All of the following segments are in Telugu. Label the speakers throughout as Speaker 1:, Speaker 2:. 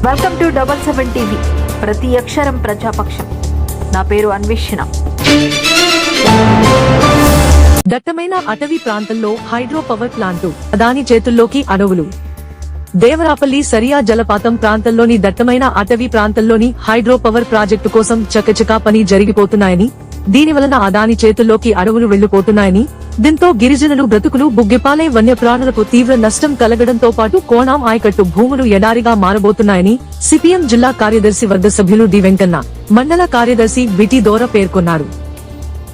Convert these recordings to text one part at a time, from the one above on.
Speaker 1: Welcome to 77 TV. ప్రతి అక్షరం ప్రజాపక్షం. నా పేరు అన్వేషణ.
Speaker 2: దట్టమైన అటవీ ప్రాంతంలో హైడ్రో పవర్ ప్లాంటు, అదాని చేతుల్లోకి అడవులు. దేవరాపల్లి సరియా జలపాతం ప్రాంతంలోని దట్టమైన అటవీ ప్రాంతంలోని హైడ్రో పవర్ ప్రాజెక్టు కోసం చకచకా పని జరిగిపోతున్నాయని, దీనివలన అదాని చేతుల్లోకి అడవులు వెళ్లిపోతున్నాయని, దీంతో గిరిజనులు బ్రతుకులు బుగ్గిపాలై వన్యప్రాణులకు తీవ్ర నష్టం కలగడంతో పాటు కోనాం ఆయకట్టు భూములు ఎడారిగా మారబోతున్నాయని సిపిఎం జిల్లా కార్యదర్శి వర్గ సభ్యులు డి వెంకన్న, మండల కార్యదర్శి బిటి దోర పేర్కొన్నారు.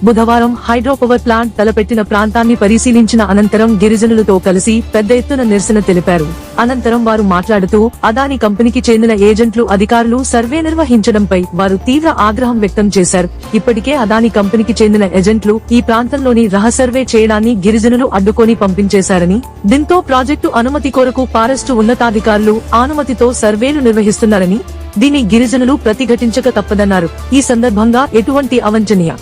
Speaker 2: బుధవారం హైడ్రో పవర్ ప్లాంట్ తలపెట్టిన ప్రాంతాన్ని పరిశీలించిన అనంతరం గిరిజనులతో కలిసి పెద్ద ఎత్తున నిరసన తెలిపారు. అనంతరం వారు మాట్లాడుతూ అదాని కంపెనీకి చెందిన ఏజెంట్లు, అధికారులు సర్వే నిర్వహించడంపై వారు తీవ్ర ఆగ్రహం వ్యక్తం చేశారు. ఇప్పటికే అదాని కంపెనీకి చెందిన ఏజెంట్లు ఈ ప్రాంతంలోని రహసర్వే చేయడాన్ని గిరిజనులు అడ్డుకొని పంపించేశారని, దీంతో ప్రాజెక్టు అనుమతి కొరకు ఫారెస్టు ఉన్నతాధికారులు అనుమతితో సర్వేలు నిర్వహిస్తున్నారని, దీన్ని గిరిజనులు ప్రతిఘటించక తప్పదన్నారు. ఈ సందర్భంగా ఎటువంటి అవాంఛనీయ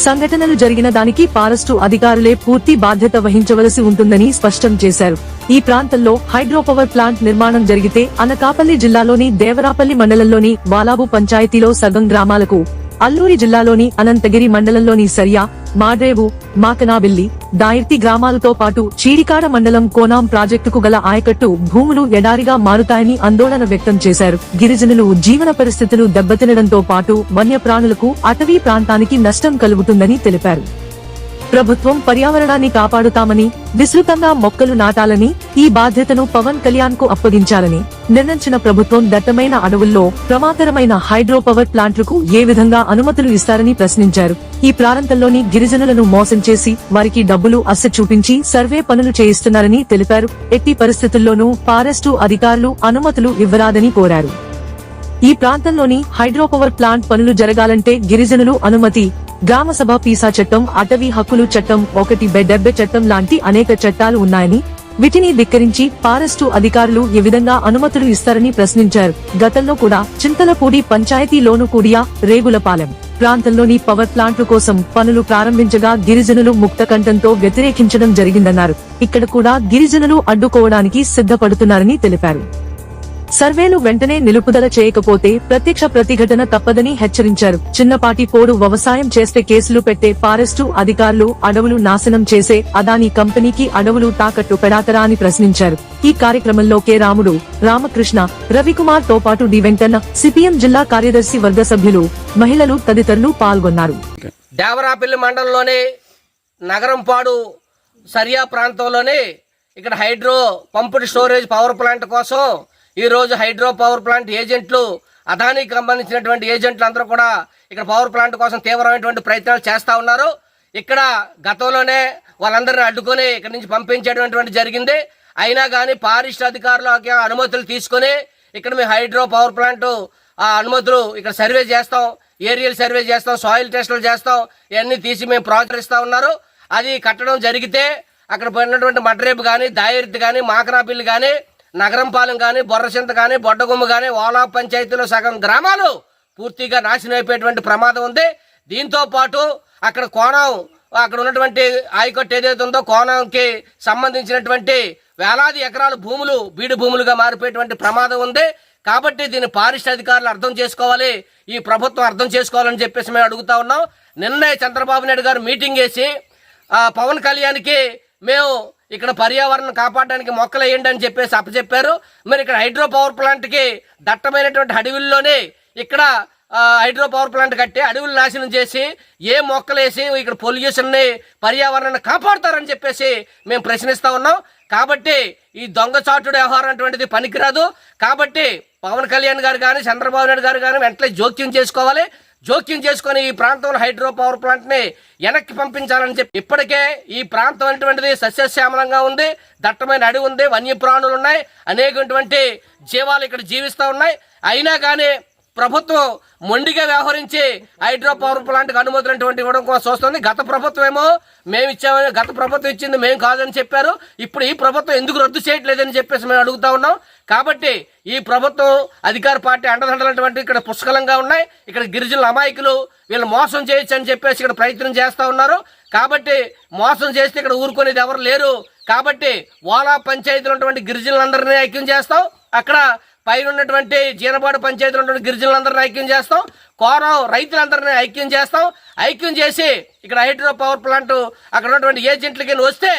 Speaker 2: సంఘటనలు జరిగిన దానికి ఫారెస్టు అధికారులే పూర్తి బాధ్యత వహించవలసి ఉంటుందని స్పష్టం చేశారు. ఈ ప్రాంతంలో హైడ్రో పవర్ ప్లాంట్ నిర్మాణం జరిగితే అనకాపల్లి జిల్లాలోని దేవరాపల్లి మండలంలోని వాలాబు పంచాయతీలో సగం గ్రామాలకు, అల్లూరి జిల్లాలోని అనంతగిరి మండలంలోని సరియా, మాడ్రేవు, మాకనాబిల్లి, దాయిర్తి గ్రామాలతో పాటు చీడికాడ మండలం కోనాం ప్రాజెక్టుకు గల ఆయకట్టు భూములు ఎడారిగా మారుతాయని ఆందోళన వ్యక్తం చేశారు. గిరిజనులు జీవన పరిస్థితులు దెబ్బతినడంతో పాటు వన్యప్రాణులకు, అటవీ ప్రాంతానికి నష్టం కలుగుతుందని తెలిపారు. ప్రభుత్వం పర్యావరణాన్ని కాపాడుతామని, విస్తృతంగా మొక్కలు నాటాలని, ఈ బాధ్యతను పవన్ కళ్యాణ్ కు అప్పగించాలని నిర్ణయించిన ప్రభుత్వం దట్టమైన అడవుల్లో ప్రమాదకరమైన హైడ్రో పవర్ ప్లాంట్లకు ఏ విధంగా అనుమతులు ఇస్తారని ప్రశ్నించారు. ఈ ప్రాంతంలోని గిరిజనులను మోసం చేసి వారికి డబ్బులు అస్స చూపించి సర్వే పనులు చేయిస్తున్నారని తెలిపారు. ఎట్టి పరిస్థితుల్లోనూ ఫారెస్టు అధికారులు అనుమతులు ఇవ్వరాదని కోరారు. ఈ ప్రాంతంలోని హైడ్రో పవర్ ప్లాంట్ పనులు జరగాలంటే గిరిజనులు అనుమతి, గ్రామసభ పీసా చట్టం, అటవీ హక్కులు చట్టం 1/70 చట్టం లాంటి అనేక చట్టాలు ఉన్నాయని, వీటిని ధిక్కరించి ఫారెస్టు అధికారులు ఏ విధంగా అనుమతులు ఇస్తారని ప్రశ్నించారు. గతంలో కూడా చింతలపూడి పంచాయతీలోను కూడియా, రేగులపాలెం ప్రాంతంలోని పవర్ ప్లాంట్ల కోసం పనులు ప్రారంభించగా గిరిజనులు ముక్తకంఠంతో వ్యతిరేకించడం జరిగిందన్నారు. ఇక్కడ కూడా గిరిజనులు అడ్డుకోవడానికి సిద్ధపడుతున్నారని తెలిపారు. సర్వేలు వెంటనే నిలుపుదల చేయకపోతే ప్రత్యక్ష ప్రతిఘటన తప్పదని హెచ్చరించారు. చిన్నపాటి పోడు వ్యవసాయం చేస్తే కేసులు పెట్టే ఫారెస్టు అధికారులు అడవులు నాశనం చేసే అదాని కంపెనీకి అడవులు తాకట్టు పెడాతరా అని ప్రశ్నించారు. ఈ కార్యక్రమంలో కె రాముడు, రామకృష్ణ, రవికుమార్ తో పాటు డి వెంకన్న, సిపిఎం జిల్లా కార్యదర్శి వర్గ సభ్యులు, మహిళలు తదితరులు పాల్గొన్నారు.
Speaker 3: దేవరాపల్లి మండలంలోని నగరంపాడు సరియా ప్రాంతంలోని ఇక్కడ hydro pumped storage power plant కోసం ఈ రోజు హైడ్రో పవర్ ప్లాంట్ ఏజెంట్లు, అదానికి సంబంధించినటువంటి ఏజెంట్లు అందరూ కూడా ఇక్కడ పవర్ ప్లాంట్ కోసం తీవ్రమైనటువంటి ప్రయత్నాలు చేస్తూ ఉన్నారు. ఇక్కడ గతంలోనే వాళ్ళందరినీ అడ్డుకొని ఇక్కడ నుంచి పంపించేటువంటి జరిగింది. అయినా కానీ ఫారెస్ట్ అధికారులు అనుమతులు తీసుకొని ఇక్కడ మేము హైడ్రో పవర్ ప్లాంట్ అనుమతులు ఇక్కడ సర్వే చేస్తాం, ఏరియల్ సర్వే చేస్తాం, సాయిల్ టెస్టులు చేస్తాం, ఇవన్నీ తీసి మేము ప్రోత్సహిస్తూ ఉన్నారు. అది కట్టడం జరిగితే అక్కడ పోయినటువంటి మడ్రేపు కానీ, దాయిర్తి కానీ, మాకనాపిల్లి కానీ, నగరంపాలెం కానీ, బొర్రసింత కానీ, బొడ్డగుమ్మ కానీ, వాలా పంచాయతీలో సగం గ్రామాలు పూర్తిగా నాశనం అయిపోయేటువంటి ప్రమాదం ఉంది. దీంతో పాటు అక్కడ కోణం, అక్కడ ఉన్నటువంటి ఆయకట్టు ఏదైతే ఉందో కోణంకి సంబంధించినటువంటి వేలాది ఎకరాల భూములు బీడు భూములుగా మారిపోయేటువంటి ప్రమాదం ఉంది. కాబట్టి దీన్ని ఫారెస్ట్ అధికారులు అర్థం చేసుకోవాలి, ఈ ప్రభుత్వం అర్థం చేసుకోవాలని చెప్పేసి మేము అడుగుతా ఉన్నాం. నిన్నే చంద్రబాబు నాయుడు గారు మీటింగ్ వేసి పవన్ కళ్యాణ్కి మేము ఇక్కడ పర్యావరణం కాపాడడానికి మొక్కలు వేయండి అని చెప్పేసి అప్పచెప్పారు. మరి ఇక్కడ హైడ్రో పవర్ ప్లాంట్కి దట్టమైనటువంటి అడవుల్లోనే ఇక్కడ హైడ్రో పవర్ ప్లాంట్ కట్టి అడవులు నాశనం చేసి ఏ మొక్కలు వేసి ఇక్కడ పొల్యూషన్ని, పర్యావరణాన్ని కాపాడుతారని చెప్పేసి మేము ప్రశ్నిస్తా ఉన్నాం. కాబట్టి ఈ దొంగచాటుడు వ్యవహారం అటువంటిది పనికిరాదు. కాబట్టి పవన్ కళ్యాణ్ గారు కానీ, చంద్రబాబు నాయుడు గారు కానీ వెంటనే జోక్యం చేసుకోవాలి. జోక్యం చేసుకుని ఈ ప్రాంతంలో హైడ్రో పవర్ ప్లాంట్ ని వెనక్కి పంపించాలని చెప్పి, ఇప్పటికే ఈ ప్రాంతం అనేటువంటిది సస్యశ్యామలంగా ఉంది, దట్టమైన అడవి ఉంది, వన్యప్రాణులు ఉన్నాయి, అనేకటువంటి జీవాలు ఇక్కడ జీవిస్తూ ఉన్నాయి. అయినా కానీ ప్రభుత్వం మొండిగా వ్యవహరించి హైడ్రో పవర్ ప్లాంట్కి అనుమతులు ఇవ్వడం కోసం వస్తుంది. గత ప్రభుత్వం ఏమో మేము ఇచ్చామని, గత ప్రభుత్వం ఇచ్చింది మేము కాదని చెప్పారు. ఇప్పుడు ఈ ప్రభుత్వం ఎందుకు రద్దు చేయట్లేదని చెప్పేసి మేము అడుగుతా ఉన్నాం. కాబట్టి ఈ ప్రభుత్వం అధికార పార్టీ అండదండలటువంటి ఇక్కడ పుష్కలంగా ఉన్నాయి. ఇక్కడ గిరిజనుల అమాయకులు వీళ్ళు మోసం చేయొచ్చు అని చెప్పేసి ఇక్కడ ప్రయత్నం చేస్తూ ఉన్నారు. కాబట్టి మోసం చేస్తే ఇక్కడ ఊరుకునేది ఎవరు లేరు. కాబట్టి వాలా పంచాయతీలో ఉన్నటువంటి గిరిజనులందరినీ ఐక్యం చేస్తాం. అక్కడ పైన ఉన్నటువంటి జీనపాడు పంచాయతీలో ఉన్నటువంటి గిరిజనులందరినీ ఐక్యం చేస్తాం, కోరం రైతులందరినీ ఐక్యం చేస్తాం. ఐక్యం చేసి ఇక్కడ హైడ్రో పవర్ ప్లాంట్ అక్కడ ఉన్నటువంటి ఏజెంట్లకి వస్తే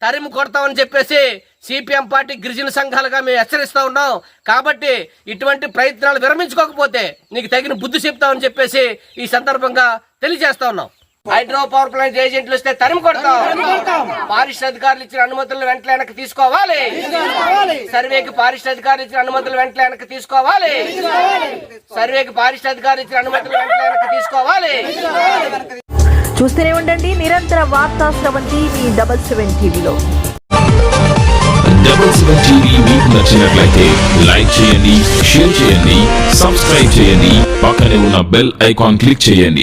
Speaker 3: తరిమి కొడతామని చెప్పేసి సిపిఎం పార్టీ గిరిజన సంఘాలుగా మేము హెచ్చరిస్తా ఉన్నాం. కాబట్టి ఇటువంటి ప్రయత్నాలు విరమించుకోకపోతే నీకు తగిన బుద్ధి చెప్తామని చెప్పేసి ఈ సందర్భంగా తెలియజేస్తా ఉన్నాం. హైడ్రో పవర్ ప్లాంట్ ఏజెంట్లు వస్తే తరిమి కొడతాం. పారిశ్రామిక అధికారులు ఇచ్చిన అనుమతులను వెంటనే వెనక్కి తీసుకోవాలి. సర్వేకి పారిశ్రామిక అధికారులు ఇచ్చిన అనుమతులు వెంటనే వెనక్కి తీసుకోవాలి. సర్వేకి పారిశ్రామిక అధికారులు ఇచ్చిన అనుమతులు వెంటనే వెనక్కి తీసుకోవాలి.
Speaker 1: చూస్తూనే ఉండండి నిరంతర వార్తా స్రవంతి మీ 7 టీవీలో.
Speaker 4: 7 టీవీ మీకు నచ్చినట్లయితే లైక్ చేయండి, షేర్ చేయండి, సబ్స్క్రైబ్ చేయండి, పక్కనే ఉన్న బెల్ ఐకాన్ క్లిక్ చేయండి.